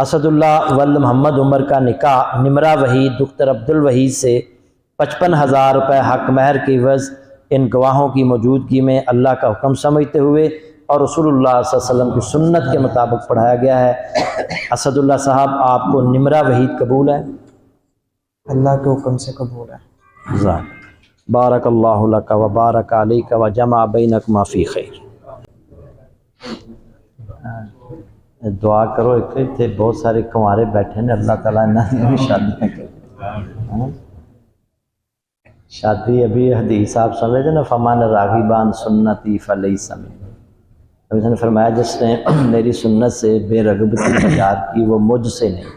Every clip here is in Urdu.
اسد اللہ ولد محمد عمر کا نکاح نمرہ وحید دختر عبدالوحید سے 55,000 روپے حق مہر کی عوض ان گواہوں کی موجودگی میں اللہ کا حکم سمجھتے ہوئے اور رسول اللہ صلی اللہ علیہ وسلم کی سنت کے مطابق پڑھایا گیا ہے۔ اسد اللہ صاحب آپ کو نمرہ وحید قبول ہے؟ اللہ کے حکم سے قبول ہے۔ بارک اللہ لک و بارک علیک و جمع بینکما فی خیر۔ دعا کرو، تھے بہت سارے کنوارے بیٹھے ہیں، اللہ تعالیٰ انہوں نے شادی کی۔ شادی ابھی حدیث آپ سمجھے نا، فمان راغبان سنتی فلیس منی۔ ابھی نے فرمایا جس نے میری سنت سے بے رغبتی اختیار کی وہ مجھ سے نہیں۔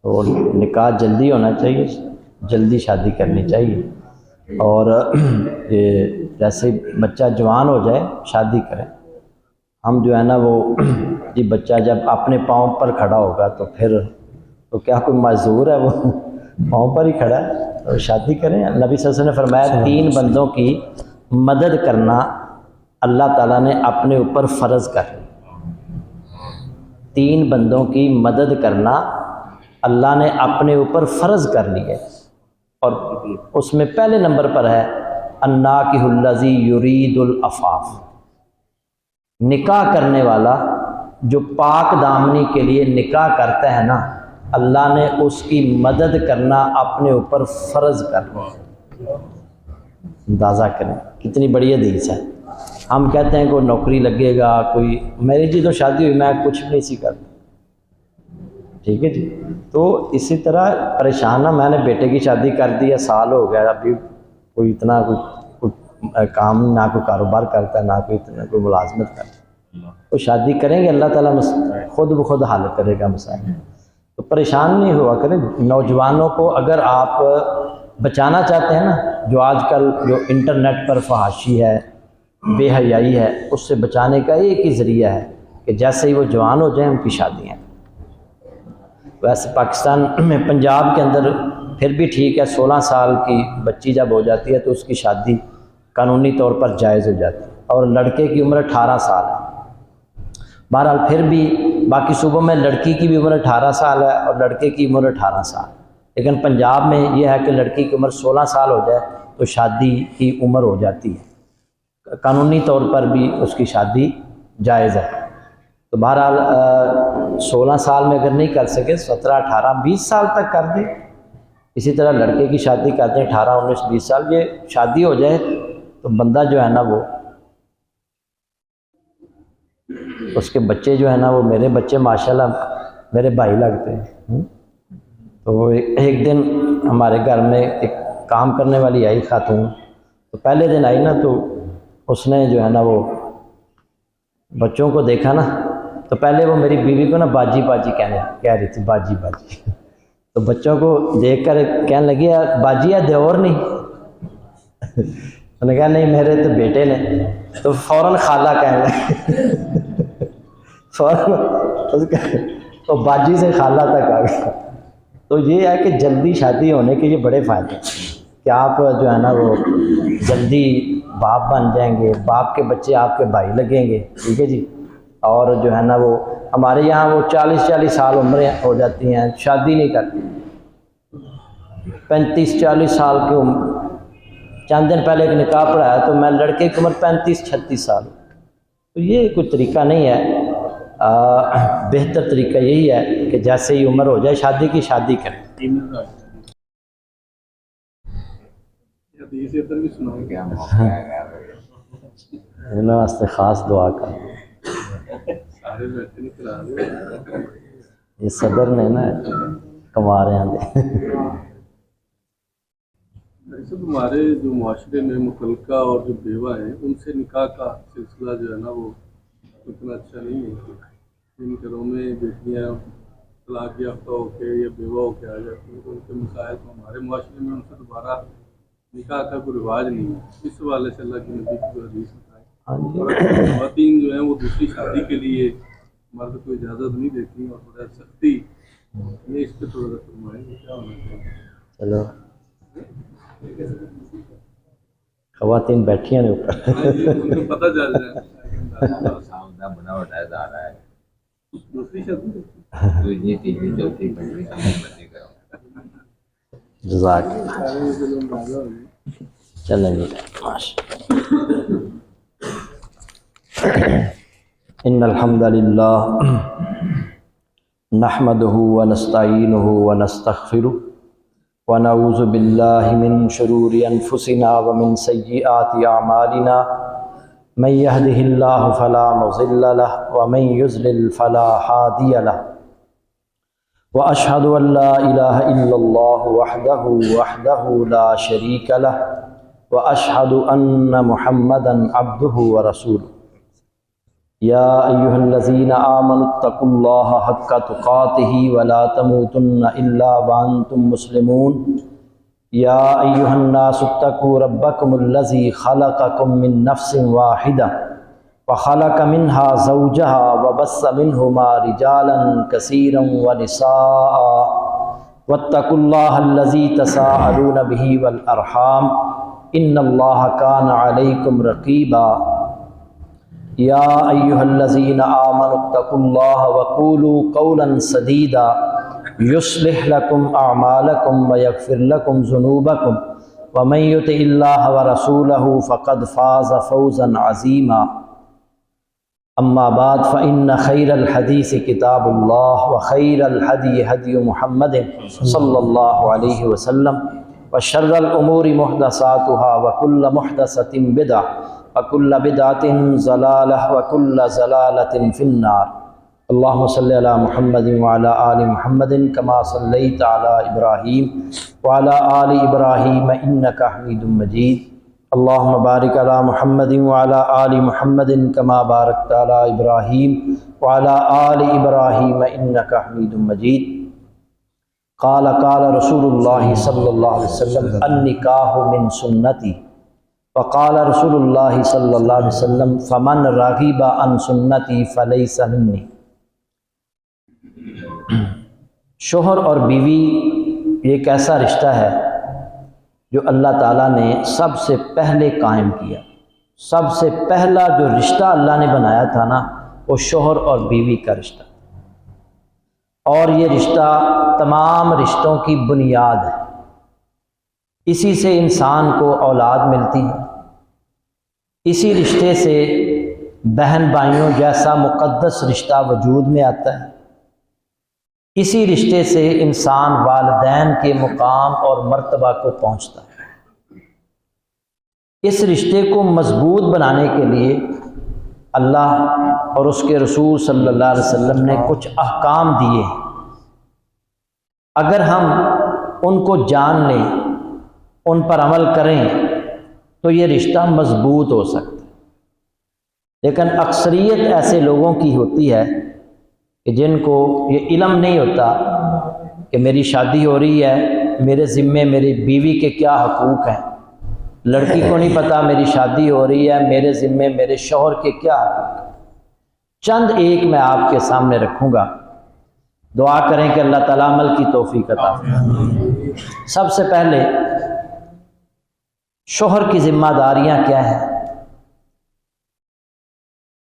تو نکاح جلدی ہونا چاہیے، جلدی شادی کرنی چاہیے، اور جیسے بچہ جوان ہو جائے شادی کریں۔ ہم جو ہے نا وہ جی بچہ جب اپنے پاؤں پر کھڑا ہوگا تو پھر تو کیا کوئی معذور ہے، وہ پاؤں پر ہی کھڑا ہے، تو شادی کریں۔ نبی صلی اللہ علیہ وسلم نے فرمایا 3 بندوں کی مدد کرنا اللہ تعالیٰ نے اپنے اوپر فرض کر لی۔ 3 بندوں کی مدد کرنا اللہ نے اپنے اوپر فرض کر لی ہے، اور اس میں پہلے نمبر پر ہے الناکح الذی یرید العفاف، نکاح کرنے والا جو پاک دامنی کے لیے نکاح کرتا ہے نا، اللہ نے اس کی مدد کرنا اپنے اوپر فرض کر لیا۔ اندازہ کریں کتنی بڑی حدیث ہے۔ ہم کہتے ہیں کوئی نوکری لگے گا، کوئی میری جی تو شادی ہوئی میں کچھ بھی نہیں سی کرتا، ٹھیک ہے جی۔ تو اسی طرح پریشان نہ، میں نے بیٹے کی شادی کر دی ہے، سال ہو گیا، ابھی کوئی اتنا کوئی کام نہ کوئی کاروبار کرتا ہے، نہ کوئی اتنا کوئی ملازمت کرتا ہے۔ وہ شادی کریں گے اللہ تعالیٰ خود بخود حل کرے گا مسائل۔ تو پریشان نہیں ہوا کریں۔ نوجوانوں کو اگر آپ بچانا چاہتے ہیں نا، جو آج کل جو انٹرنیٹ پر فحاشی ہے، بے حیائی ہے، اس سے بچانے کا ایک ہی ذریعہ ہے کہ جیسے ہی وہ جوان ہو جائیں ان کی شادیاں۔ ویسے پاکستان میں پنجاب کے اندر پھر بھی ٹھیک ہے، 16 سال کی بچی جب ہو جاتی ہے تو اس کی شادی قانونی طور پر جائز ہو جاتی ہے، اور لڑکے کی عمر 18 سال ہے۔ بہرحال پھر بھی باقی صوبوں میں لڑکی کی بھی عمر 18 سال ہے اور لڑکے کی عمر 18 سال، لیکن پنجاب میں یہ ہے کہ لڑکی کی عمر 16 سال ہو جائے تو شادی کی عمر ہو جاتی ہے، قانونی طور پر بھی اس کی شادی جائز ہے۔ تو بہرحال 16 سال میں اگر نہیں کر سکے 17 18 20 سال تک کر دیں۔ اسی طرح لڑکے کی شادی کرتے ہیں 18 19 20 سال، یہ شادی ہو جائے تو بندہ جو ہے نا وہ اس کے بچے جو ہے نا، وہ میرے بچے ماشاءاللہ میرے بھائی لگتے ہیں۔ تو ایک دن ہمارے گھر میں ایک کام کرنے والی آئی خاتون، تو پہلے دن آئی نا تو اس نے جو ہے نا وہ بچوں کو دیکھا نا، تو پہلے وہ میری بیوی کو نا باجی باجی کہہ رہی تھی، باجی باجی۔ تو بچوں کو دیکھ کر کہنے لگی باجی ہے دیور نہیں؟ انہوں نے کہا نہیں میرے تو بیٹے نے۔ تو فوراً خالہ کہنے لگے، فوراً تو باجی سے خالہ تک آ گیا۔ تو یہ ہے کہ جلدی شادی ہونے کے یہ بڑے فائدے ہیں کہ آپ جو ہے نا وہ جلدی باپ بن جائیں گے، باپ کے بچے آپ کے بھائی لگیں گے، ٹھیک ہے جی۔ اور جو ہے نا وہ ہمارے یہاں وہ 40 سال عمریں ہو جاتی ہیں، شادی نہیں کرتی، 35-40 سال کی عمر۔ چند دن پہلے ایک نکاح پڑھایا تو میں لڑکے کی عمر 35-36 سال، تو یہ کوئی طریقہ نہیں ہے۔ بہتر طریقہ یہی ہے کہ جیسے ہی عمر ہو جائے شادی کی، شادی کریں۔ انہوں واسطے خاص دعا کر، یہ صدر نے نا کمارے آندے۔ ہمارے جو معاشرے میں متعلقہ اور جو بیوہ ہیں ان سے نکاح کا سلسلہ جو ہے نا وہ اتنا اچھا نہیں ہے۔ ان گھروں میں بیٹیاں طلاق یافتہ ہو کے یا بیوہ ہو کے آ جاتی ہیں تو ان کے مسائل تو ہمارے معاشرے میں ان سے دوبارہ نکاح کا کوئی رواج نہیں ہے۔ اس حوالے سے اللہ کی نبی کی حدیث بتائے، اور خواتین جو ہیں وہ دوسری شادی کے لیے مرد کو اجازت نہیں دیتی اور بڑا سختی، یہ اس پہ تھوڑا سا فرمائیں گے کیا ہونا چاہیے؟ چلو خواتین بیٹھی ہیں اوپر، ان کو پتہ چل جائے بنا بتایا جا رہا ہے دوسری شادی دوسری تیسری چوتھی پنجویں ساتویں مرضی کرو. جزاک سارے فلم راضا ہو گئے. چلیں جی ماشاء ان الحمد للہ نحمده ونستعینه ونستغفره ونعوذ باللہ من شرور انفسنا ومن سیئات اعمالنا من يهده اللہ فلا مضل له ومن يضلل فلا هادی له واشهد ان لا الہ الا اللہ وحدہ لا شریک له واشهد ان محمدا عبده ورسوله یا ایہا الذین آمنوا اتقوا اللہ حق تقاتہ ولا تموتن الا وانتم مسلمون یا ایہا الناس اتقوا ربکم الذی خلقکم من نفس واحدہ وخلق منها زوجها وبث منہما رجالا کثیرا ونساء واتقوا اللہ الذی تساءلون به والارحام ان اللہ کان علیکم رقیبا یا ایہا الذین آمنوا اتقوا اللہ وقولوا قولا سدیدا یصلح لکم اعمالکم ویغفر لکم ذنوبکم ومن یطع اللہ ورسولہ فقد فاز فوزا عظیما اما بعد فإن خیر الحدیث کتاب اللہ وخیر الہدی ہدی محمد صلی اللہ علیہ وسلم وشر الامور محدثاتها وکل محدثۃ بدعہ وکل بدعۃ ضلالہ وکل ضلالۃ فی النار اللہم صلی علی محمد وعلی آل محمد کما صلیت علی ابراہیم وعلی آل ابراہیم انک حمید مجید اللہم بارک علی محمد وعلی آل محمد کما بارکت علی ابراہیم وعلی آل ابراہیم انک حمید مجید قال رسول اللہ صلی اللہ علیہ وسلم النکاح من سنتی وقال رسول اللہ صلی اللہ علیہ وسلم فمن رغب عن سنتی فلیس منی. شوہر اور بیوی ایک ایسا رشتہ ہے جو اللہ تعالیٰ نے سب سے پہلے قائم کیا. سب سے پہلا جو رشتہ اللہ نے بنایا تھا نا وہ شوہر اور بیوی کا رشتہ، اور یہ رشتہ تمام رشتوں کی بنیاد ہے. اسی سے انسان کو اولاد ملتی ہے، اسی رشتے سے بہن بھائیوں جیسا مقدس رشتہ وجود میں آتا ہے، اسی رشتے سے انسان والدین کے مقام اور مرتبہ کو پہنچتا ہے. اس رشتے کو مضبوط بنانے کے لیے اللہ اور اس کے رسول صلی اللہ علیہ وسلم نے کچھ احکام دیے ہیں. اگر ہم ان کو جان لیں، ان پر عمل کریں تو یہ رشتہ مضبوط ہو سکتا ہے. لیکن اکثریت ایسے لوگوں کی ہوتی ہے کہ جن کو یہ علم نہیں ہوتا کہ میری شادی ہو رہی ہے، میرے ذمے میری بیوی کے کیا حقوق ہیں. لڑکی کو نہیں پتہ میری شادی ہو رہی ہے، میرے ذمے میرے شوہر کے کیا حقوق ہیں. چند ایک میں آپ کے سامنے رکھوں گا، دعا کریں کہ اللہ تعالیٰ عمل کی توفیق عطا فرمائے. سب سے پہلے شوہر کی ذمہ داریاں کیا ہیں،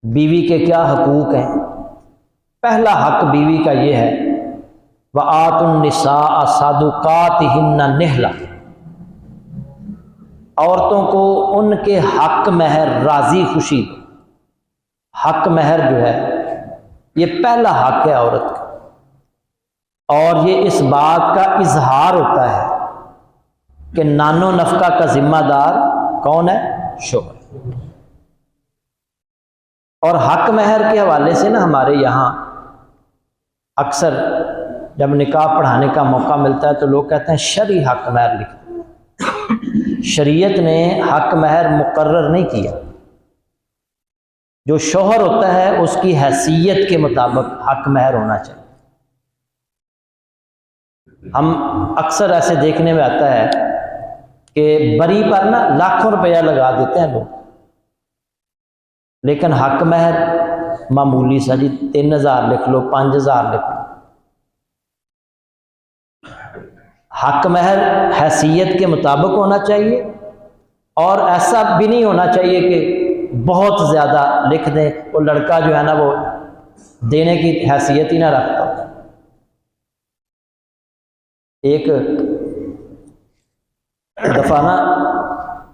بیوی کے کیا حقوق ہیں. پہلا حق بیوی کا یہ ہے وَآتُوا النِّسَاءَ صَدُقَاتِهِنَّ نِحْلَةً، عورتوں کو ان کے حق مہر راضی خوشی دو. حق مہر جو ہے یہ پہلا حق ہے عورت کا، اور یہ اس بات کا اظہار ہوتا ہے کہ نان و نفقہ کا ذمہ دار کون ہے؟ شوہر. اور حق مہر کے حوالے سے نا ہمارے یہاں اکثر جب نکاح پڑھانے کا موقع ملتا ہے تو لوگ کہتے ہیں شرعی حق مہر لکھ دیں. شریعت نے حق مہر مقرر نہیں کیا. جو شوہر ہوتا ہے اس کی حیثیت کے مطابق حق مہر ہونا چاہیے. ہم اکثر ایسے دیکھنے میں آتا ہے کہ بری پر نا لاکھوں روپیہ لگا دیتے ہیں لوگ، لیکن حق مہر معمولی سا جی 3000 لکھ لو، 5000 لکھ لو. حق مہر حیثیت کے مطابق ہونا چاہیے، اور ایسا بھی نہیں ہونا چاہیے کہ بہت زیادہ لکھ دیں، وہ لڑکا جو ہے نا وہ دینے کی حیثیت ہی نہ رکھتا. ایک دفعہ نا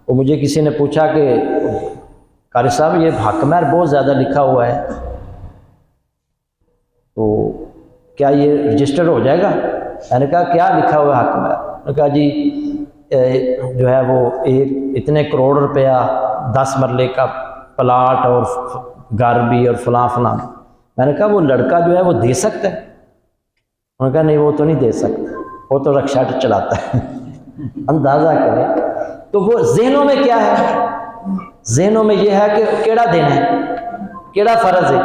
وہ مجھے کسی نے پوچھا کہ قاری صاحب یہ حق مہر بہت زیادہ لکھا ہوا ہے تو کیا یہ رجسٹر ہو جائے گا؟ میں نے کہا کیا لکھا ہوا ہے حق مہر؟ نے کہا جی جو ہے وہ اتنے کروڑ روپیہ 10 مرلے کا پلاٹ اور گھر بھی اور فلاں فلاں. میں نے کہا وہ لڑکا جو ہے وہ دے سکتا ہے؟ انہوں نے کہا نہیں وہ تو نہیں دے سکتا، وہ تو رکشا چلاتا ہے. اندازہ کریں تو وہ ذہنوں میں کیا ہے، ذہنوں میں یہ ہے کہ کیڑا دینا ہے، کیڑا فرض ہے.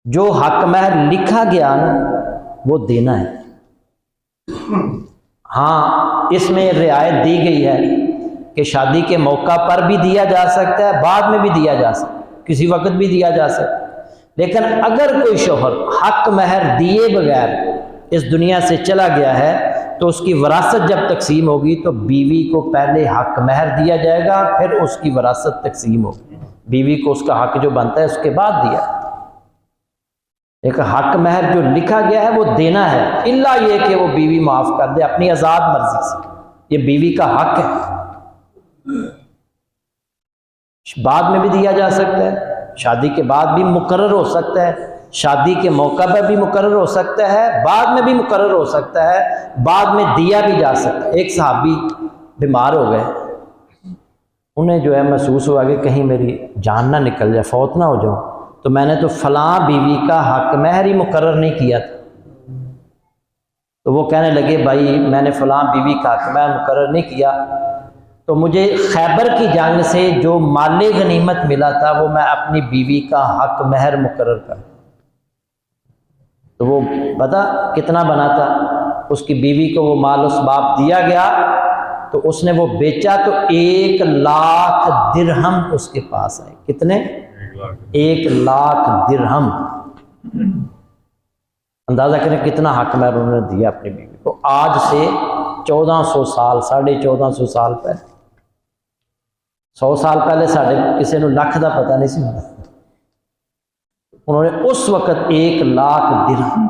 جو حق مہر لکھا گیا نا وہ دینا ہے. ہاں اس میں رعایت دی گئی ہے کہ شادی کے موقع پر بھی دیا جا سکتا ہے، بعد میں بھی دیا جا سکتا ہے، کسی وقت بھی دیا جا سکتا ہے. لیکن اگر کوئی شوہر حق مہر دیے بغیر اس دنیا سے چلا گیا ہے تو اس کی وراثت جب تقسیم ہوگی تو بیوی کو پہلے حق مہر دیا جائے گا، پھر اس کی وراثت تقسیم ہوگی. بیوی کو اس کا حق جو بنتا ہے اس کے بعد دیا. ایک حق مہر جو لکھا گیا ہے وہ دینا ہے، الا یہ کہ وہ بیوی معاف کر دے اپنی آزاد مرضی سے. یہ بیوی کا حق ہے. بعد میں بھی دیا جا سکتا ہے، شادی کے بعد بھی مقرر ہو سکتا ہے، شادی کے موقع پر بھی مقرر ہو سکتا ہے، بعد میں بھی مقرر ہو سکتا ہے، بعد میں دیا بھی جا سکتا ہے. ایک صحابی بیمار ہو گئے، انہیں جو ہے محسوس ہوا کہ کہیں میری جان نہ نکل جائے، فوت نہ ہو جاؤں، تو میں نے تو فلاں بیوی کا حق مہر ہی مقرر نہیں کیا تھا. تو وہ کہنے لگے بھائی میں نے فلاں بیوی کا حق مہر مقرر نہیں کیا تو مجھے خیبر کی جنگ سے جو مال غنیمت ملا تھا وہ میں اپنی بیوی کا حق مہر مقرر کر. تو وہ پتہ کتنا بنا تھا؟ اس کی بیوی کو وہ مال اسباب دیا گیا تو اس نے وہ بیچا تو 1,00,000 درہم اس کے پاس آئے. کتنے؟ 1,00,000 درہم. اندازہ کریں کتنا حق مہر انہوں نے دیا اپنی بیوی کو. آج سے 1400 سال 1450 سال پہلے، 100 سال پہلے ساڑھے کسی نے لکھ دا پتہ نہیں سی ہوتا. انہوں نے اس وقت 1,00,000 درہم.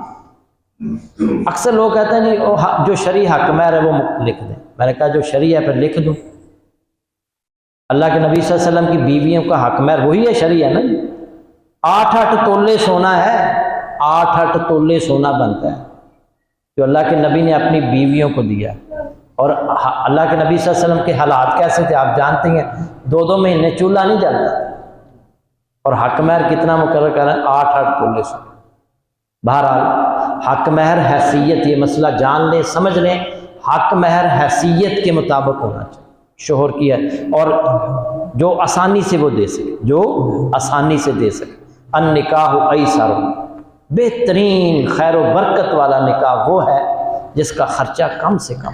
اکثر لوگ کہتے ہیں جی جو شرعی حق مہر ہے وہ لکھ دیں. میں نے کہا جو شرعی ہے پھر لکھ دوں. اللہ کے نبی صلی اللہ علیہ وسلم کی بیویوں کا حق مہر وہی ہے، شرعی ہے نا. 8 تولے سونا ہے، 8 تولے سونا بنتا ہے جو اللہ کے نبی نے اپنی بیویوں کو دیا. اور اللہ کے نبی صلی اللہ علیہ وسلم کے حالات کیسے تھے آپ جانتے ہیں، 2 مہینے چولہا نہیں جلتا. اور حق مہر کتنا مقرر کر رہے ہیں؟ 8 تولے سونا. بہرحال حق مہر حیثیت، یہ مسئلہ جان لیں سمجھ لیں، حق مہر حیثیت کے مطابق ہونا چاہیے شوہر کی ہے، اور جو آسانی سے وہ دے سکے، جو آسانی سے دے سکے. النکاح ایسر، بہترین خیر و برکت والا نکاح وہ ہے جس کا خرچہ کم سے کم،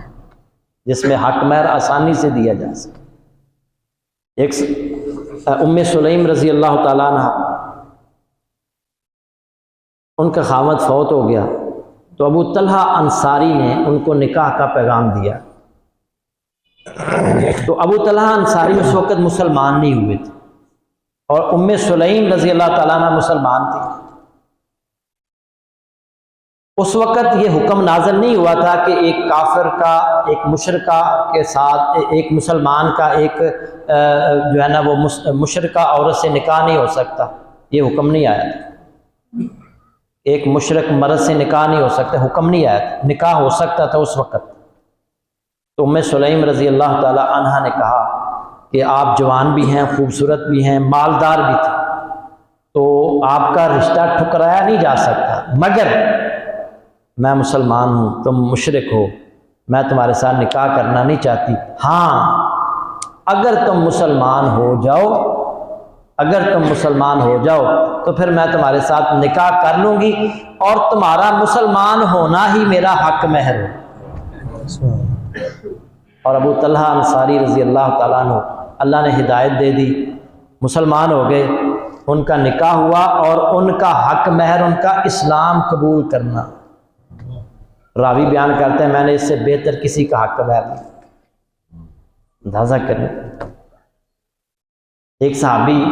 جس میں حق مہر آسانی سے دیا جا سکے. ایک ام سلیم رضی اللہ تعالیٰ عنہ، ان کا خاوند فوت ہو گیا تو ابو طلحہ انصاری نے ان کو نکاح کا پیغام دیا. تو ابو طلحہ انصاری اس وقت مسلمان نہیں ہوئے تھے اور ام سلیم رضی اللہ تعالیٰ عنہ مسلمان تھی. اس وقت یہ حکم نازل نہیں ہوا تھا کہ ایک کافر کا ایک مشرکہ کے ساتھ، ایک مسلمان کا ایک جو ہے نا وہ مشرکہ عورت سے نکاح نہیں ہو سکتا. یہ حکم نہیں آیا تھا. ایک مشرک مرد سے نکاح نہیں ہو سکتا، حکم نہیں آیا تھا. نکاح ہو سکتا تھا اس وقت. تو ام سلیم رضی اللہ تعالی عنہا نے کہا کہ آپ جوان بھی ہیں، خوبصورت بھی ہیں، مالدار بھی تھے، تو آپ کا رشتہ ٹھکرایا نہیں جا سکتا، مگر میں مسلمان ہوں، تم مشرک ہو، میں تمہارے ساتھ نکاح کرنا نہیں چاہتی. ہاں اگر تم مسلمان ہو جاؤ، اگر تم مسلمان ہو جاؤ تو پھر میں تمہارے ساتھ نکاح کر لوں گی اور تمہارا مسلمان ہونا ہی میرا حق مہر ہو. اور ابو طلحہ انصاری رضی اللہ تعالیٰ عنہ، اللہ نے ہدایت دے دی، مسلمان ہو گئے، ان کا نکاح ہوا اور ان کا حق مہر ان کا اسلام قبول کرنا. راوی بیان کرتے ہیں میں نے اس سے بہتر کسی کا حق مہر نہیں. اندازہ کریں، ایک صحابی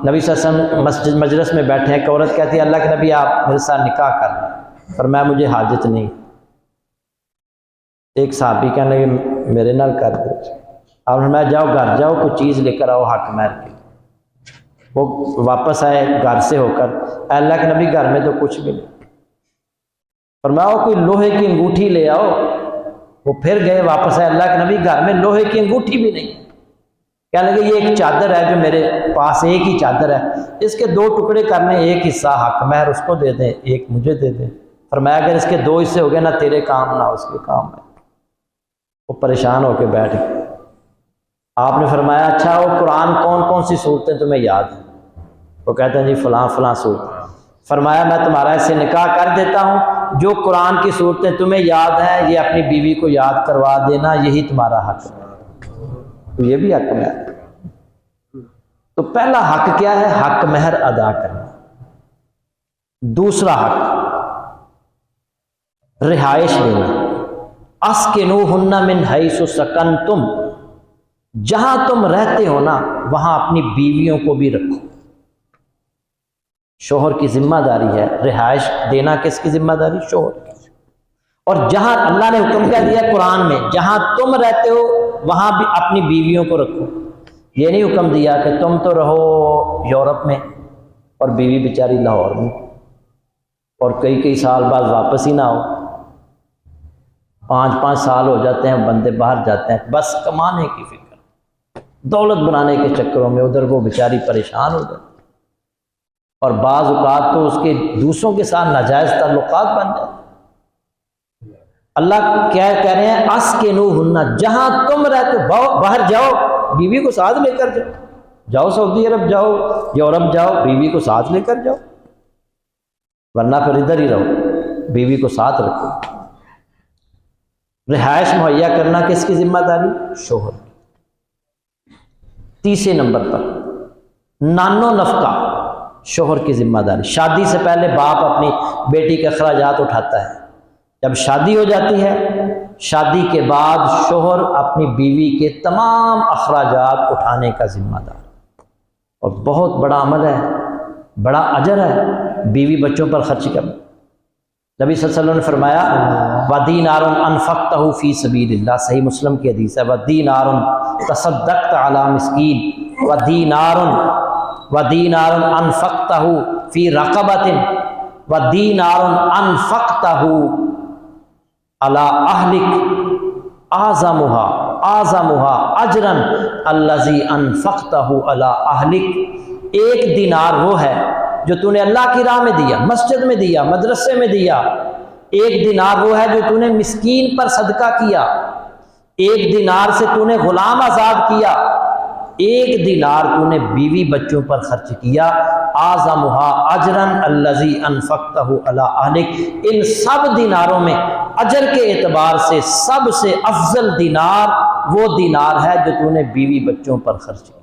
نبی صلی اللہ علیہ وسلم مسجد مجلس میں بیٹھے ہیں، ایک عورت کہتی ہے اللہ کے نبی آپ میرے ساتھ نکاح کر لیں، پر میں مجھے حاجت نہیں. ایک صحابی کہنے لگے میرے نال کر دو. آپ نے فرمایا جاؤ گھر جاؤ کچھ چیز لے کر آؤ حق مہر کی. وہ واپس آئے گھر سے ہو کر, اے اللہ کے نبی گھر میں تو کچھ بھی نہیں. فرمایا کوئی لوہے کی انگوٹھی لے آؤ. وہ پھر گئے واپس آئے, اللہ کے نبی گھر میں لوہے کی انگوٹھی بھی نہیں. کہنے لگے یہ ایک چادر ہے جو میرے پاس ایک ہی چادر ہے, اس کے 2 ٹکڑے کرنے, ایک حصہ حق مہر اس کو دے دیں, ایک مجھے دے دیں. فرمایا اگر اس کے 2 حصے ہو گئے نہ تیرے کام نہ اس کے کام ہے. وہ پریشان ہو کے بیٹھ گئے. آپ نے فرمایا اچھا وہ قرآن کون کون سی صورتیں تمہیں یاد ہیں؟ وہ کہتے ہیں جی فلاں فلاں صورت. فرمایا میں تمہارا اس سے نکاح کر دیتا ہوں, جو قرآن کی صورتیں تمہیں یاد ہیں یہ اپنی بیوی کو یاد کروا دینا, یہی تمہارا حق ہے. تو یہ بھی حق مہر. تو پہلا حق کیا ہے؟ حق مہر ادا کرنا. دوسرا حق رہائش دینا. اسکنوہن من حیث سکنتم, جہاں تم رہتے ہو نا وہاں اپنی بیویوں کو بھی رکھو. شوہر کی ذمہ داری ہے رہائش دینا. کس کی ذمہ داری؟ شوہر کی. اور جہاں اللہ نے حکم کیا دیا قرآن میں, جہاں تم رہتے ہو وہاں بھی اپنی بیویوں کو رکھو. یہ نہیں حکم دیا کہ تم تو رہو یورپ میں اور بیوی بیچاری لاہور میں, اور کئی سال بعد واپس ہی نہ ہو. 5 سال ہو جاتے ہیں بندے باہر جاتے ہیں بس کمانے کی فکر, دولت بنانے کے چکروں میں ادھر وہ بیچاری پریشان ہو جاتی. اور بعض اوقات تو اس کے دوسروں کے ساتھ ناجائز تعلقات بن جاتے. اللہ کیا کہہ رہے ہیں؟ اسکنوہن, جہاں تم رہتے ہو باہر جاؤ, بیوی کو ساتھ لے کر جاؤ. جاؤ سعودی عرب جاؤ, یورپ جاؤ, بیوی کو ساتھ لے کر جاؤ, ورنہ پھر ادھر ہی رہو, بیوی کو ساتھ رکھو. رہائش مہیا کرنا کس کی ذمہ داری؟ شوہر. تیسرے نمبر پر نانو نفقہ, شوہر کی ذمہ داری. شادی سے پہلے باپ اپنی بیٹی کے اخراجات اٹھاتا ہے. جب شادی ہو جاتی ہے, شادی کے بعد شوہر اپنی بیوی کے تمام اخراجات اٹھانے کا ذمہ دار. اور بہت بڑا عمل ہے, بڑا اجر ہے بیوی بچوں پر خرچ کرنا. نبی صلی اللہ علیہ وسلم نے فرمایا وَدِينَارٌ أَنفَقْتَهُ فِي سَبِيلِ اللَّهِ, صحیح مسلم کی حدیث ہے, وَدِينَارٌ تَصَدَّقْتَ عَلَى مِسْكِينٍ وَدِينَارٌ أَنفَقْتَهُ فِي رَقَبَةٍ وَدِينَارٌ أَنفَقْتَهُ عَلَى أَهْلِكَ أَعْظَمُهَا أَجْرًا الَّذِي أَنفَقْتَهُ عَلَى أَهْلِكَ. 1 دینار وہ ہے جو تو نے اللہ کی راہ میں دیا, مسجد میں دیا, مدرسے میں دیا. 1 دینار وہ ہے جو تو نے مسکین پر صدقہ کیا. 1 دینار سے تو نے غلام آزاد کیا. 1 دینار تو نے بیوی بچوں پر خرچ کیا. اعظمها اجرا الذی انفقتہ علی اہلک. ان سب دیناروں میں اجر کے اعتبار سے سب سے افضل دینار وہ دینار ہے جو تو نے بیوی بچوں پر خرچ کیا.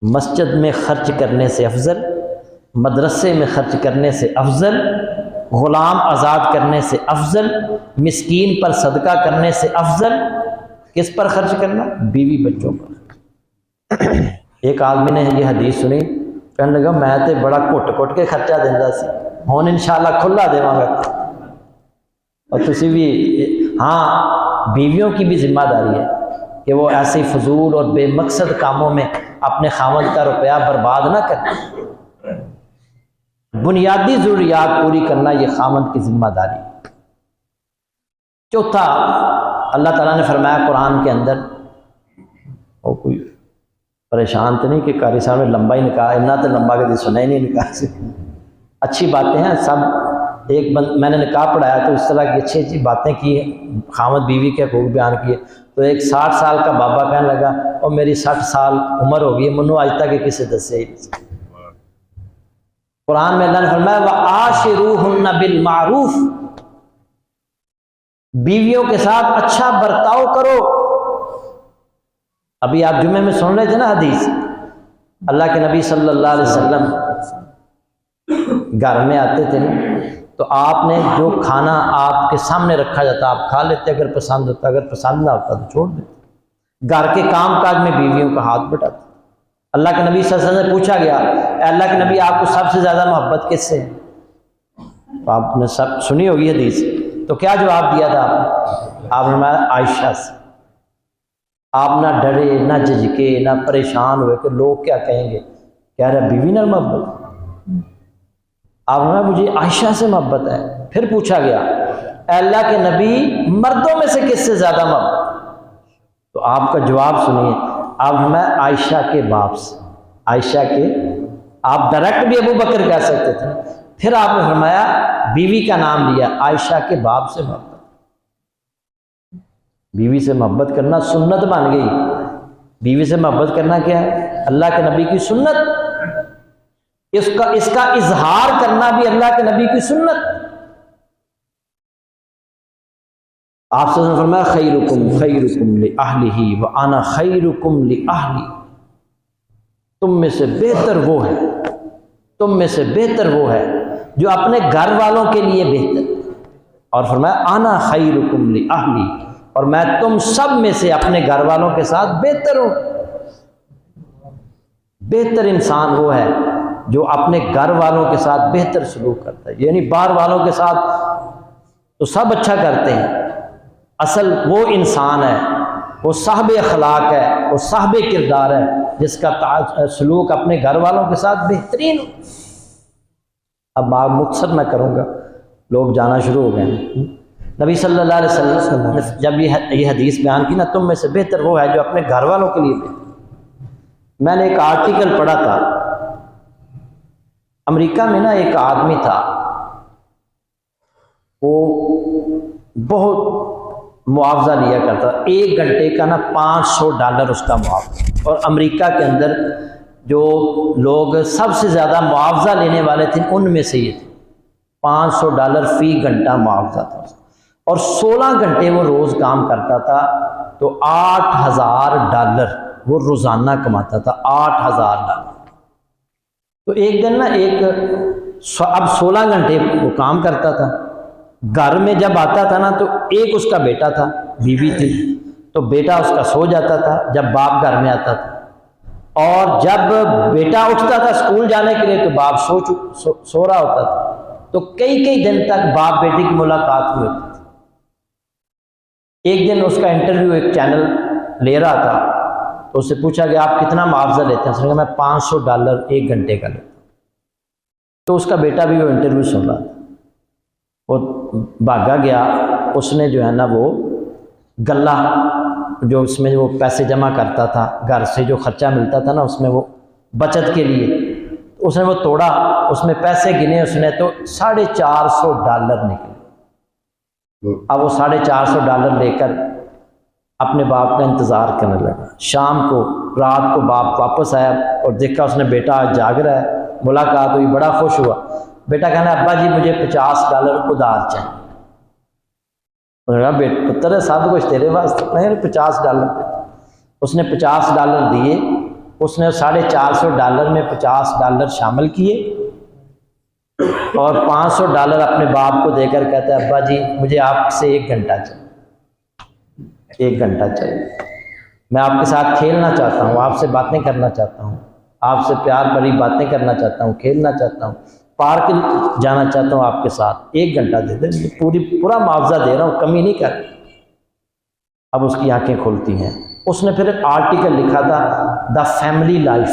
مسجد میں خرچ کرنے سے افضل, مدرسے میں خرچ کرنے سے افضل, غلام آزاد کرنے سے افضل, مسکین پر صدقہ کرنے سے افضل کس پر خرچ کرنا؟ بیوی بچوں پر. ایک آدمی نے یہ حدیث سنی, کہنے لگا میں تے بڑا کٹ کے خرچہ دینا سی, ہوں انشاءاللہ کھلا دے گا. اور تسی بھی, ہاں بیویوں کی بھی ذمہ داری ہے کہ وہ ایسے فضول اور بے مقصد کاموں میں اپنے خاوند کا روپیہ برباد نہ کریں. بنیادی ضروریات پوری کرنا یہ خاوند کی ذمہ داری. چوتھا, اللہ تعالیٰ نے فرمایا قرآن کے اندر, اور کوئی پریشان تو نہیں کہ قاری صاحب نے لمبا ہی نکاح, اتنا تو لمبا کبھی سنا ہی نہیں نکاح سے. اچھی باتیں ہیں سب. میں نے نکاح پڑھایا تو اس طرح کی اچھی باتیں کی, خاوند بیوی کے حقوق بیان کیے. تو ایک 60 سال کا بابا کہنے لگا اور میری 60 سال عمر ہو گئی, منو آج تک کسی دسے ہی نہیں. قرآن میں اللہ نے فرمایا وَعَاشِرُوهُنَّ بِالْمَعْرُوفِ, بیویوں کے ساتھ اچھا برتاؤ کرو. ابھی آپ جمعے میں سن رہے تھے نا حدیث, اللہ کے نبی صلی اللہ علیہ وسلم گھر میں آتے تھے تو آپ نے جو کھانا آپ کے سامنے رکھا جاتا آپ کھا لیتے, اگر پسند ہوتا, اگر پسند نہ ہوتا تو چھوڑ دیتے. گھر کے کام کاج میں بیویوں کا ہاتھ بٹاتے. اللہ کے نبی صلی اللہ علیہ وسلم سے پوچھا گیا اے اللہ کے نبی آپ کو سب سے زیادہ محبت کس سے ہے؟ آپ نے سب سنی ہوگی حدیث. تو کیا جواب دیا تھا آپ نے فرمایا عائشہ سے۔ آپ نہ ڈرے نہ جھجکے نہ پریشان ہوئے کہ لوگ کیا کہیں گے، کہہ رہے بیوی نال محبت، آپ نے فرمایا مجھے عائشہ سے محبت ہے۔ پھر پوچھا گیا اے اللہ کے نبی مردوں میں سے کس سے زیادہ محبت، تو آپ کا جواب سنیے، آپ نے فرمایا عائشہ کے باپ سے، عائشہ کے، آپ ڈائریکٹ بھی ابو بکر کہہ سکتے تھے، پھر آپ نے فرمایا بیوی کا نام لیا، عائشہ کے باپ سے محبت۔ بیوی سے محبت کرنا سنت بن گئی۔ بیوی سے محبت کرنا کیا ہے؟ اللہ کے نبی کی سنت، اس کا اظہار کرنا بھی اللہ کے نبی کی سنت۔ آپ سے فرمایا خیرکم خیرکم لأہلہ وانا خیرکم لأہلی، تم میں سے بہتر وہ ہے، تم میں سے بہتر وہ ہے جو اپنے گھر والوں کے لیے بہتر، اور فرمایا انا خیرکم لأہلی، اور میں تم سب میں سے اپنے گھر والوں کے ساتھ بہتر ہوں۔ بہتر انسان وہ ہے جو اپنے گھر والوں کے ساتھ بہتر سلوک کرتا ہے، یعنی باہر والوں کے ساتھ تو سب اچھا کرتے ہیں، اصل وہ انسان ہے، وہ صاحب اخلاق ہے، وہ صاحب کردار ہے جس کا سلوک اپنے گھر والوں کے ساتھ بہترین ہو۔ اب بات مختصر میں کروں گا، لوگ جانا شروع ہو گئے ہیں۔ نبی صلی اللہ علیہ وسلم نے جب یہ حدیث بیان کی نا، تم میں سے بہتر وہ ہے جو اپنے گھر والوں کے لیے بہتر۔ میں نے ایک آرٹیکل پڑھا تھا، امریکہ میں نا ایک آدمی تھا، وہ بہت معاوضہ لیا کرتا، 1 گھنٹے کا نا $500 اس کا معاوضہ، اور امریکہ کے اندر جو لوگ سب سے زیادہ معاوضہ لینے والے تھے ان میں سے یہ تھے، $500 فی گھنٹہ معاوضہ تھا، اور 16 گھنٹے وہ روز کام کرتا تھا، تو $8000 وہ روزانہ کماتا تھا، $8000۔ تو ایک دن نا اب 16 گھنٹے وہ کام کرتا تھا، گھر میں جب آتا تھا نا تو ایک اس کا بیٹا تھا، بیوی تھی، تو بیٹا اس کا سو جاتا تھا جب باپ گھر میں آتا تھا، اور جب بیٹا اٹھتا تھا اسکول جانے کے لیے تو باپ سو رہا ہوتا تھا، تو کئی دن تک باپ بیٹے کی ملاقات ہوئی ہوتی تھی۔ ایک دن اس کا انٹرویو ایک چینل لے رہا تھا، تو اس سے پوچھا کہ آپ کتنا معاوضہ لیتے ہیں؟ اس نے کہا میں $500 1 گھنٹے کا لیتا ہوں۔ تو اس کا بیٹا بھی وہ انٹرویو سن رہا تھا، وہ بھاگا گیا، اس نے جو ہے نا وہ گلہ جو اس میں وہ پیسے جمع کرتا تھا، گھر سے جو خرچہ ملتا تھا نا اس میں وہ بچت کے لیے، اس نے وہ توڑا، اس میں پیسے گنے اس نے، تو $450 نکلے۔ اب وہ $450 لے کر اپنے باپ کا انتظار کرنے لگا۔ شام کو، رات کو باپ واپس آیا اور دیکھا اس نے بیٹا آج جاگ رہا ہے، ملاقات ہوئی، بڑا خوش ہوا۔ بیٹا کہنا ابا جی مجھے $50 ادھار چاہیے۔ انہوں نے کہا بیٹا پتر ہے سب کچھ تیرے واسطے، نہیں $50۔ اس نے $50 دیے، اس نے $450 میں $50 شامل کیے، اور $500 اپنے باپ کو دے کر کہتا ہے ابا جی مجھے آپ سے 1 گھنٹہ چاہیے، 1 گھنٹہ چاہیے، میں آپ کے ساتھ کھیلنا چاہتا ہوں، آپ سے باتیں کرنا چاہتا ہوں، آپ سے پیار بھری باتیں کرنا چاہتا ہوں، کھیلنا چاہتا ہوں، پارک جانا چاہتا ہوں آپ کے ساتھ، 1 گھنٹہ دے دیں، پورا معاوضہ دے رہا ہوں، کمی نہیں کر۔ اب اس کی آنکھیں کھلتی ہیں۔ اس نے پھر ایک آرٹیکل لکھا تھا دا فیملی لائف،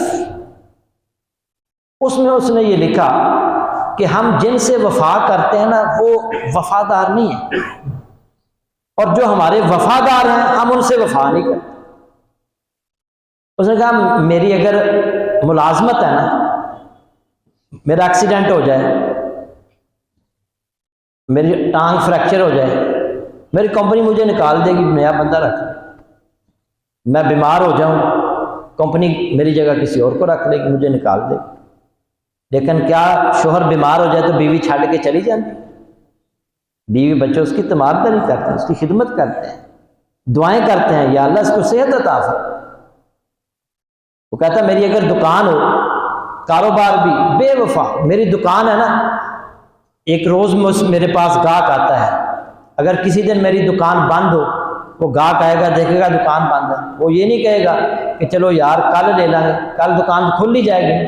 اس میں اس نے یہ لکھا کہ ہم جن سے وفا کرتے ہیں نا وہ وفادار نہیں ہیں، اور جو ہمارے وفادار ہیں ہم ان سے وفا نہیں کرتے۔ اس نے کہا میری اگر ملازمت ہے نا، میرا ایکسیڈنٹ ہو جائے، میری ٹانگ فریکچر ہو جائے، میری کمپنی مجھے نکال دے گی، نیا بندہ رکھ لے، میں بیمار ہو جاؤں کمپنی میری جگہ کسی اور کو رکھ لے گی، مجھے نکال دے گی، لیکن کیا شوہر بیمار ہو جائے تو بیوی چھاڑ کے چلی جاتی؟ بیوی بچے اس کی تیمارداری کرتے ہیں، اس کی خدمت کرتے ہیں، دعائیں کرتے ہیں یا اللہ اس کو صحت عطا فرما۔ وہ کہتا ہے میری اگر دکان ہو، کاروبار بھی بے وفا، میری دکان ہے نا، ایک روز میرے پاس گاہک آتا ہے، اگر کسی دن میری دکان بند ہو، وہ گاہک آئے گا دیکھے گا دکان بند ہے، وہ یہ نہیں کہے گا کہ چلو یار کل لے لیں گے، کل دکان کھل ہی جائے گی،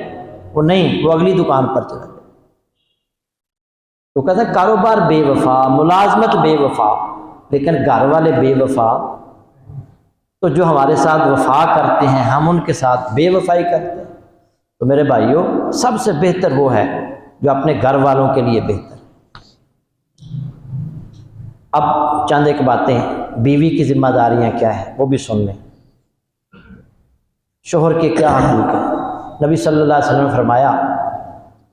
وہ نہیں، وہ اگلی دکان پر چلا جائے۔ تو کہتا ہے کاروبار بے وفا، ملازمت بے وفا، لیکن گھر والے بے وفا، تو جو ہمارے ساتھ وفا کرتے ہیں ہم ان کے ساتھ بے وفائی کرتے ہیں۔ تو میرے بھائیوں، سب سے بہتر وہ ہے جو اپنے گھر والوں کے لیے بہتر۔ اب چند ایک باتیں، بیوی کی ذمہ داریاں کیا ہیں وہ بھی سن لیں، شوہر کے کیا حقوق ہیں۔ نبی صلی اللہ علیہ وسلم نے فرمایا،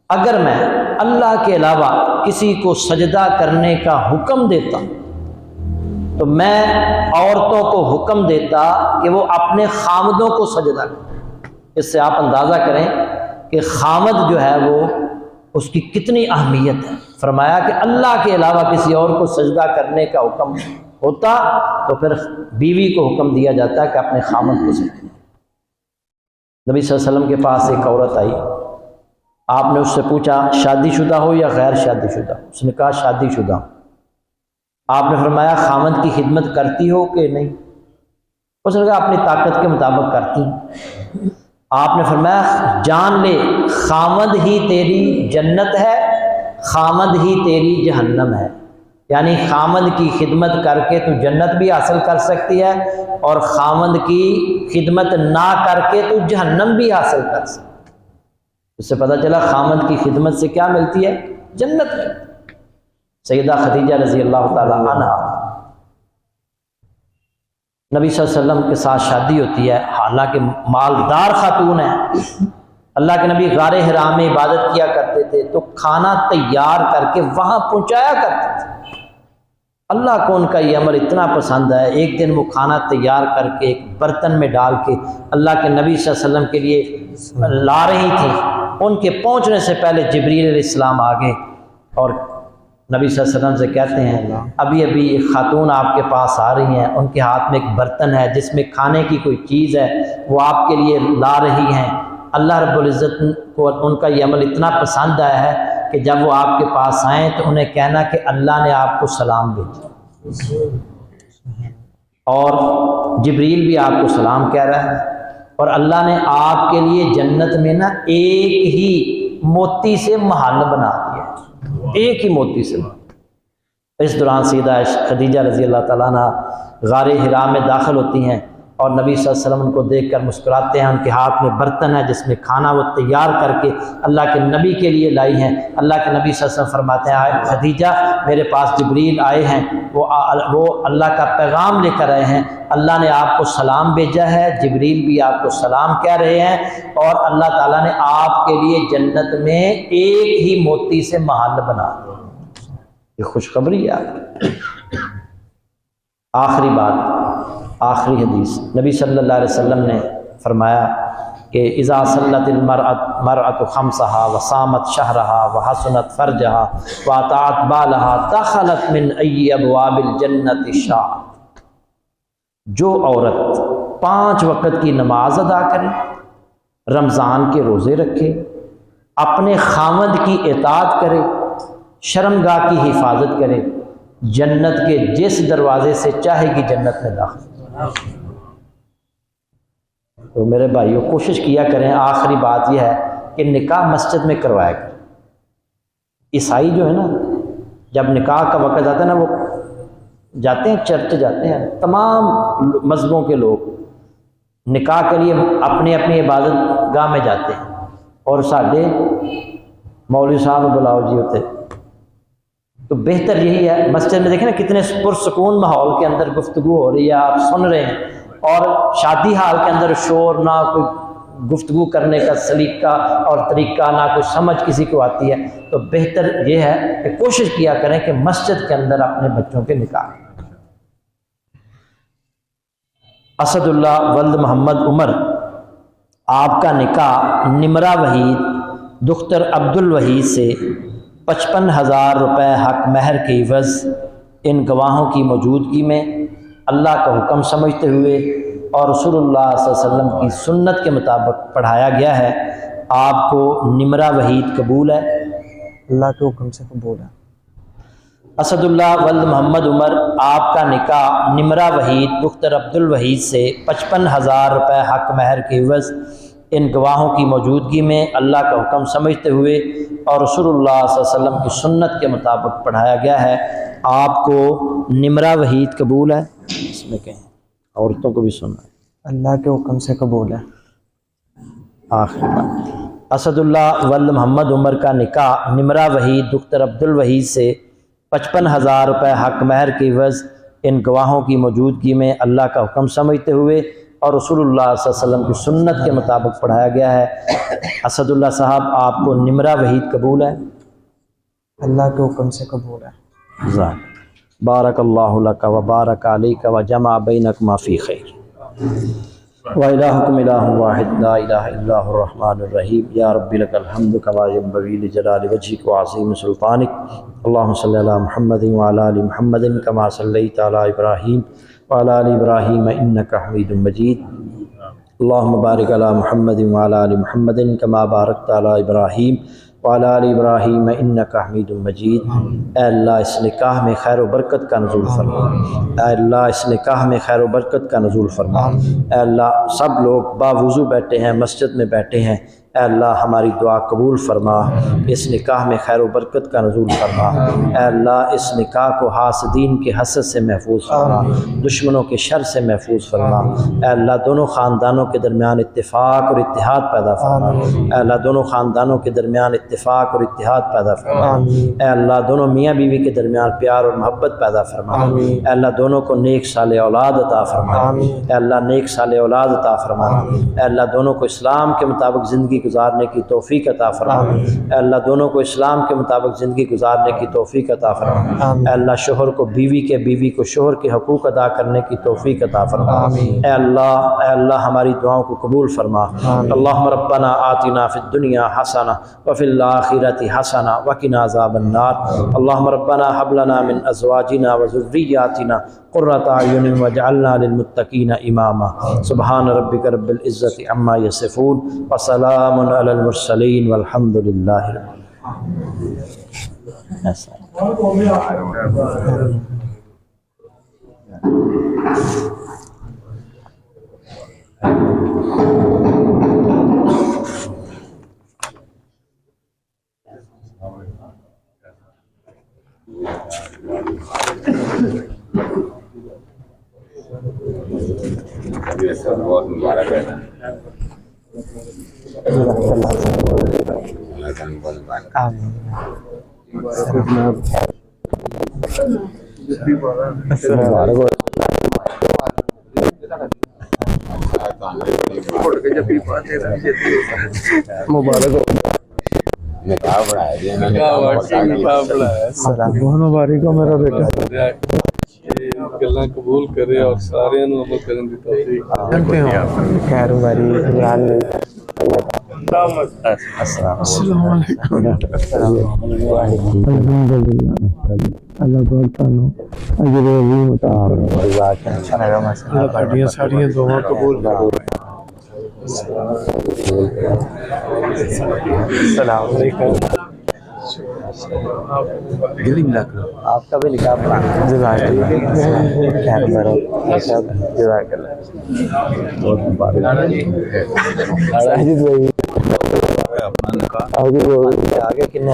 اگر میں اللہ کے علاوہ کسی کو سجدہ کرنے کا حکم دیتا تو میں عورتوں کو حکم دیتا کہ وہ اپنے خامدوں کو سجدہ کریں۔ اس سے آپ اندازہ کریں کہ خامد جو ہے وہ اس کی کتنی اہمیت ہے۔ فرمایا کہ اللہ کے علاوہ کسی اور کو سجدہ کرنے کا حکم ہوتا تو پھر بیوی کو حکم دیا جاتا کہ اپنے خامد کو سجدہ کریں۔ نبی صلی اللہ علیہ وسلم کے پاس ایک عورت آئی، آپ نے اس سے پوچھا شادی شدہ ہو یا غیر شادی شدہ؟ اس نے کہا شادی شدہ۔ آپ نے فرمایا خامد کی خدمت کرتی ہو کہ نہیں؟ اس نے کہا اپنی طاقت کے مطابق کرتی ہوں۔ آپ نے فرمایا جان لے خامد ہی تیری جنت ہے، خامد ہی تیری جہنم ہے، یعنی خامد کی خدمت کر کے تو جنت بھی حاصل کر سکتی ہے اور خامد کی خدمت نہ کر کے تو جہنم بھی حاصل کر سکتی ہے۔ اس سے پتہ چلا خامد کی خدمت سے کیا ملتی ہے؟ جنت ملتی ہے۔ سیدہ خدیجہ رضی اللہ تعالی عنہ، نبی صلی اللہ علیہ وسلم کے ساتھ شادی ہوتی ہے، حالانکہ مالدار خاتون ہے، اللہ کے نبی غار حرا میں عبادت کیا کرتے تھے تو کھانا تیار کر کے وہاں پہنچایا کرتے تھے۔ اللہ کو ان کا یہ عمل اتنا پسند ہے، ایک دن وہ کھانا تیار کر کے ایک برتن میں ڈال کے اللہ کے نبی صلی اللہ علیہ وسلم کے لیے لا رہی تھیں۔ ان کے پہنچنے سے پہلے جبریل علیہ السلام آگے اور نبی صلی اللہ علیہ وسلم سے کہتے ہیں ابھی ابھی ایک خاتون آپ کے پاس آ رہی ہیں، ان کے ہاتھ میں ایک برتن ہے جس میں کھانے کی کوئی چیز ہے، وہ آپ کے لیے لا رہی ہیں۔ اللہ رب العزت کو ان کا یہ عمل اتنا پسند آیا ہے کہ جب وہ آپ کے پاس آئیں تو انہیں کہنا کہ اللہ نے آپ کو سلام بھیجا، اور جبریل بھی آپ کو سلام کہہ رہا ہے، اور اللہ نے آپ کے لیے جنت میں نا ایک ہی موتی سے محل بنا دیا، ایک ہی موتی سے۔ اس دوران سیدہ خدیجہ رضی اللہ تعالیٰ عنہ غار حرا میں داخل ہوتی ہیں اور نبی صلی اللہ علیہ وسلم ان کو دیکھ کر مسکراتے ہیں۔ ان کے ہاتھ میں برتن ہے جس میں کھانا وہ تیار کر کے اللہ کے نبی کے لیے لائی ہیں۔ اللہ کے نبی صلی اللہ علیہ وسلم فرماتے ہیں خدیجہ میرے پاس جبریل آئے ہیں، وہ اللہ کا پیغام لے کر آئے ہیں، اللہ نے آپ کو سلام بھیجا ہے، جبریل بھی آپ کو سلام کہہ رہے ہیں، اور اللہ تعالیٰ نے آپ کے لیے جنت میں ایک ہی موتی سے محل بنا دیا۔ یہ خوشخبری ہے آپ کی۔ آخری بات، آخری حدیث، نبی صلی اللہ علیہ وسلم نے فرمایا کہ اذا صلت المرأة خمسها وصامت شهرها وحسنت فرجها واطاعت بالها دخلت من ای ابواب الجنة شاءت۔ جو عورت 5 وقت کی نماز ادا کرے، رمضان کے روزے رکھے، اپنے خامد کی اطاعت کرے، شرمگاہ کی حفاظت کرے، جنت کے جس دروازے سے چاہے گی جنت میں داخل۔ تو میرے بھائیوں کوشش کیا کریں، آخری بات یہ ہے کہ نکاح مسجد میں کروایا کریں۔ عیسائی جو ہے نا، جب نکاح کا وقت آتا ہے نا وہ جاتے ہیں چرچ، جاتے ہیں، تمام مذہبوں کے لوگ نکاح کے لیے اپنی اپنی عبادت گاہ میں جاتے ہیں، اور ساڈے مولوی صاحب بلاؤ جی ہوتے۔ تو بہتر یہی ہے مسجد میں دیکھیں نا کتنے پرسکون ماحول کے اندر گفتگو ہو رہی ہے، آپ سن رہے ہیں، اور شادی حال کے اندر شور، نہ کوئی گفتگو کرنے کا سلیقہ اور طریقہ، نہ کوئی سمجھ کسی کو آتی ہے، تو بہتر یہ ہے کہ کوشش کیا کریں کہ مسجد کے اندر اپنے بچوں کے نکاح۔ اسد اللہ ولد محمد عمر، آپ کا نکاح نمرہ وحید دختر عبد الوحید سے 55,000 روپے حق مہر کے عوض ان گواہوں کی موجودگی میں اللہ کا حکم سمجھتے ہوئے اور رسول اللہ صلی اللہ علیہ وسلم کی سنت کے مطابق پڑھایا گیا ہے۔ آپ کو نمرہ وحید قبول ہے؟ اللہ کے حکم سے قبول ہے۔ اسد اللہ ولد محمد عمر، آپ کا نکاح نمرہ وحید دختر عبد الوحید سے 55,000 روپے حق مہر کے عوض ان گواہوں کی موجودگی میں اللہ کا حکم سمجھتے ہوئے اور رسول اللہ صلی اللہ علیہ وسلم کی سنت کے مطابق پڑھایا گیا ہے۔ آپ کو نمرہ وحید قبول ہے؟ اس میں کہیں عورتوں کو بھی سننا ہے۔ اللہ کے حکم سے قبول ہے۔ آخر بات، اسد اللہ ولد محمد عمر کا نکاح نمرہ وحید دختر عبد الوحید سے 55,000 روپے حق مہر کی عوض ان گواہوں کی موجودگی میں اللہ کا حکم سمجھتے ہوئے اور رسول اللہ صلی اللہ علیہ وسلم کی سنت کے مطابق پڑھایا گیا ہے۔ اسد اللہ صاحب، آپ کو نمرہ وحید قبول ہے؟ اللہ کے حکم سے قبول ہے۔ بارک اللہ لک و بارک علیک و جمع بینکما فی خیر۔ وَإِلَٰهُكُمْ إِلَٰهٌ وَاحِدٌ لَا إِلَٰهَ إِلَّا هُوَ الرَّحْمَٰنُ الرَّحِيمُ يَا رَبِّ لَكَ الْحَمْدُ كَمَا يَنبَغِي لِجَلَالِ وَجْهِكَ وَعَظِيمِ سُلْطَانِكَ اللهم صل على محمد وعلى آل محمد كما صليت على إبراهيم وعلى آل إبراهيم إنك حميد مجيد اللهم بارك على محمد وعلى آل محمد كما باركت على إبراهيم وعلى آل إبراهيم إنك حميد مجيد۔ اے اللہ اس نکاح میں خیر و برکت کا نزول فرما، اے اللہ اس نکاح میں خیر و برکت کا نزول فرما۔ اے اللہ سب لوگ باوضو بیٹھے ہیں، مسجد میں بیٹھے ہیں، اے اللہ ہماری دعا قبول فرما، اس نکاح میں خیر و برکت کا نزول فرما۔ اے اللہ اس نکاح کو حاسدین کے حسد سے محفوظ فرما، دشمنوں کے شر سے محفوظ فرما۔ اے اللہ دونوں خاندانوں کے درمیان اتفاق اور اتحاد پیدا فرما، اے اللہ دونوں خاندانوں کے درمیان اتفاق اور اتحاد پیدا فرما۔ اے اللہ دونوں میاں بیوی کے درمیان پیار اور محبت پیدا فرما۔ اے اللہ دونوں کو نیک صالح اولاد عطا فرما، اے اللہ نیک صالح اولاد عطا فرما۔ اے اللہ دونوں کو اسلام کے مطابق زندگی گزارنے کی توفیق عطا فرما۔ اے اللہ دونوں کو اسلام کے مطابق زندگی گزارنے کی توفیق عطا فرما۔ اے اللہ شوہر کو بیوی کے، بیوی کو شوہر کے حقوق ادا کرنے کی توفیق عطا فرما۔ اے اللہ ہماری دعاؤں کو قبول فرما۔ اللہم ربنا آتنا فی الدنیا حسنہ وفی الآخرۃ حسنہ وقنا عذاب النار۔ اللہم ربنا ھب لنا من ازواجنا وذریاتنا قرۃ اعین واجعلنا للمتقین اماما۔ سبحان ربک رب العزۃ عما یصفون وسلام علی المرسلین والحمد للہ رب العالمین۔ بہت مبارک ہے۔ مبارک ہو، نکاح پڑھایا جی بہت مبارک ہو میرا بیٹا۔ گلاں قبول کرے اور سارے نو عمل کرن دی توفیق۔ خیر باری عمران السلام علیکم۔ اللہ اجر عظیم عطا فرمائے۔ ساڑیاں دعا قبول کرو۔ السلام علیکم۔ آپ کا بھی نکاح پڑھانا۔ جزاک اللہ خیر برو، جزاک اللہ۔ بہت مبارک۔ ساجد بھائی آگے کتنے